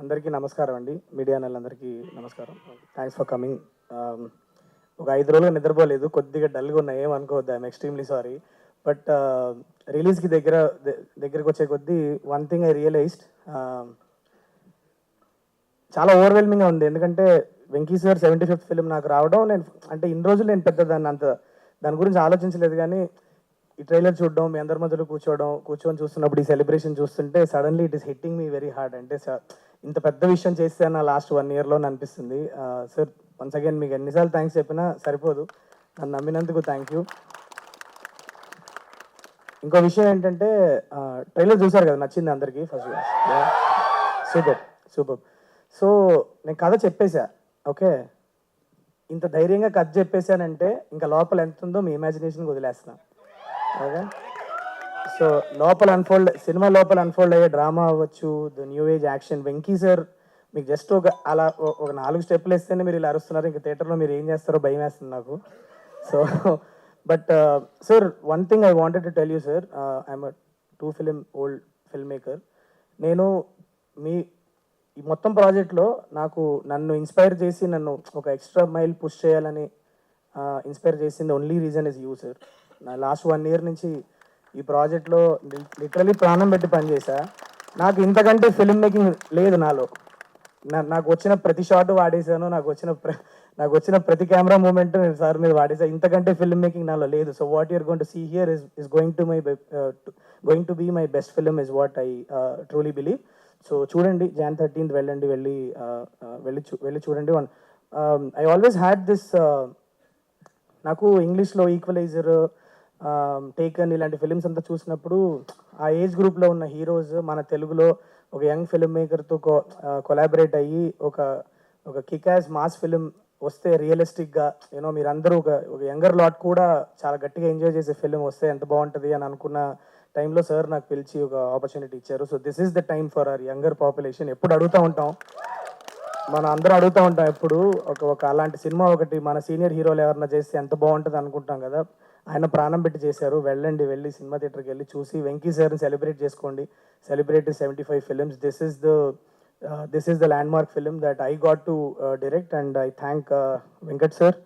అందరికీ నమస్కారం అండి. మీడియా వాళ్ళందరికీ నమస్కారం. Thanks for coming. ఒక 5 రోజులుగా నిద్రపోలేదు. కొద్దిగా డల్‌గా ఉన్నా, ఏమనుకోవద్దు. I'm extremely sorry. బట్ రిలీజ్‌కి దగ్గరికి వచ్చే కొద్దీ వన్ థింగ్ ఐ రియలైజ్డ్, చాలా ఓవర్‌వెల్మింగ్‌గా ఉంది. ఎందుకంటే 'వెంకీ సార్' 75th ఫిల్మ్ నాకు రావడం, నేను అంటే ఇన్ని రోజులు నేను పెద్ద దాని గురించి ఆలోచించలేదు. కానీ ఈ ట్రైలర్ చూడడం, మీ అందరి మధ్యలో కూర్చొని చూస్తున్నప్పుడు, ఈ సెలబ్రేషన్ చూస్తుంటే suddenly it is hitting me very hard. అంటే ఇంత పెద్ద విషయం చేశాను నా లాస్ట్ 1 ఇయర్‌లో అని అనిపిస్తుంది. సార్, వన్స్ అగైన్ మీకు ఎన్నిసార్లు థ్యాంక్స్ చెప్పినా సరిపోదు. నన్ను నమ్మినందుకు థ్యాంక్ యూ. ఇంకో విషయం ఏంటంటే, ట్రైలర్ చూసారు కదా, నచ్చింది అందరికీ ఫస్ట్. Super super. సో నేను కథ చెప్పేశా, ఓకే. ఇంత ధైర్యంగా కథ చెప్పేశానంటే ఇంకా లోపల ఎంత ఉందో మీ ఇమాజినేషన్కి వదిలేస్తున్నా, ఓకే. సో సినిమా లోపల అన్ఫోల్డ్ అయ్యే డ్రామా అవ్వచ్చు, the new age action. Venky sir మీకు జస్ట్ ఒక 4 స్టెప్పులు వేస్తేనే మీరు ఇలా అరుస్తున్నారు. ఇంకా థియేటర్లో మీరు ఏం చేస్తారో భయం వేస్తుంది నాకు. So but sir, one thing I wanted to tell you sir, I'm 2 film old film maker. నేను ఈ మొత్తం ప్రాజెక్ట్లో నన్ను ఇన్స్పైర్ చేసి, నన్ను ఒక ఎక్స్ట్రా మైల్ పుష్ చేయాలని ఇన్స్పైర్ చేసింది only reason is you sir. నా లాస్ట్ 1 ఇయర్ నుంచి ఈ ప్రాజెక్ట్లో లిటరలీ ప్రాణం పెట్టి పనిచేశా. నాకు ఇంతకంటే ఫిల్మ్ మేకింగ్ లేదు నాలో. నాకు వచ్చిన ప్రతి షాట్ వాడేశాను. నాకు వచ్చిన ప్రతి కెమెరా మూమెంట్ నేను సార్ మీద వాడేసా. ఇంతకంటే ఫిల్మ్ మేకింగ్ నాలో లేదు. So what you're going to see here is going to be my best film is what I truly believe. So చూడండి, Jan 13th వెళ్ళి చూడండి. ఐ ఆల్వేస్ హ్యాడ్ దిస్, నాకు ఇంగ్లీష్లో ఈక్వలైజర్, టేకన్ ఇలాంటి ఫిలిమ్స్ అంతా చూసినప్పుడు ఆ ఏజ్ గ్రూప్లో ఉన్న హీరోస్ మన తెలుగులో ఒక యంగ్ ఫిల్మ్ మేకర్తో కొలాబరేట్ అయ్యి ఒక కిక్ యాజ్ మాస్ ఫిలిం వస్తే, రియలిస్టిక్గా మీరందరూ ఒక యంగర్ లాట్ కూడా చాలా గట్టిగా ఎంజాయ్ చేసే ఫిలిం వస్తే ఎంత బాగుంటుంది అని అనుకున్న టైంలో సార్ నాకు పిలిచి ఒక ఆపర్చునిటీ ఇచ్చారు. So this is the time for hour younger population. ఎప్పుడు అడుగుతూ ఉంటాం, మనం అందరూ అడుగుతూ ఉంటాం ఎప్పుడు, ఒక అలాంటి సినిమా ఒకటి మన సీనియర్ హీరోలు ఎవరన్నా చేస్తే ఎంత బాగుంటుంది అనుకుంటాం కదా. ఆయన ప్రాణం పెట్టి చేశారు. వెళ్ళి సినిమా థియేటర్కి వెళ్ళి చూసి వెంకీ సార్ని సెలబ్రేట్ చేసుకోండి. Celebrate 75 films. This is the landmark film that I got to direct, and I thank Venkat sir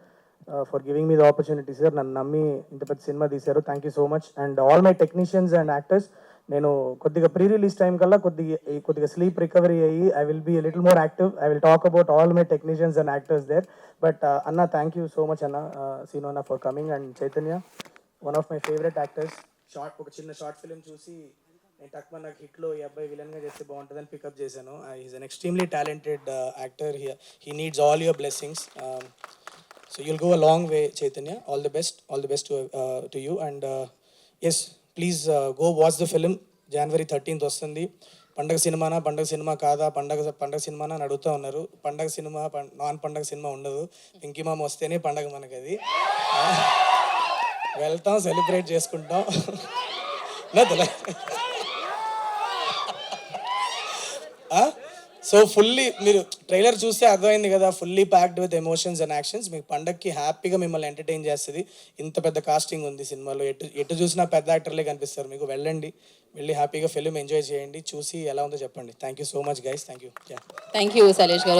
for giving me the opportunity sir. నన్ను నమ్మి ఇంత పెద్ద సినిమా తీశారు. Thank you so much. And all my technicians and actors, నేను కొద్దిగా pre release time కల్లా కొద్దిగా స్లీప్ రికవరీ అయ్యి I will be little more active. I will talk about all my technicians and actors there. But అన్న, thank you so much అన్న, scene అన్న, for coming. And Chaitanya, one of my favourite actors. ఒక చిన్న short film చూసి నేను నాకు హిట్లో ఈ అబ్బాయి విలన్గా చేస్తే బాగుంటుందని పికప్ చేశాను. Is an extremely talented actor. He needs all your blessings. So you'll go a long way, Chaitanya. All the best to you. And yes, please go watch the film. January 13th వస్తుంది. పండగ cinema కాదా, పండగ సినిమానా అని అడుగుతూ ఉన్నారు. పండగ cinema, non పండగ సినిమా ఉండదు. వెంకీ మామ వస్తేనే పండగ మనకి. అది వెళ్తాం, సెలబ్రేట్ చేసుకుంటాం. సో ఫుల్లీ, మీరు ట్రైలర్ చూస్తే అర్థమైంది కదా, fully packed with emotions and actions. మీకు పండగకి హ్యాపీగా మిమ్మల్ని ఎంటర్టైన్ చేస్తుంది. ఇంత పెద్ద కాస్టింగ్ ఉంది సినిమాలో. ఎటు చూసినా పెద్ద యాక్టర్లే కనిపిస్తారు మీకు. వెళ్ళి హ్యాపీగా ఫిల్మ్ ఎంజాయ్ చేయండి. చూసి ఎలా ఉందో చెప్పండి. Thank you so much guys. Thank you. Thank you Shailesh గారు.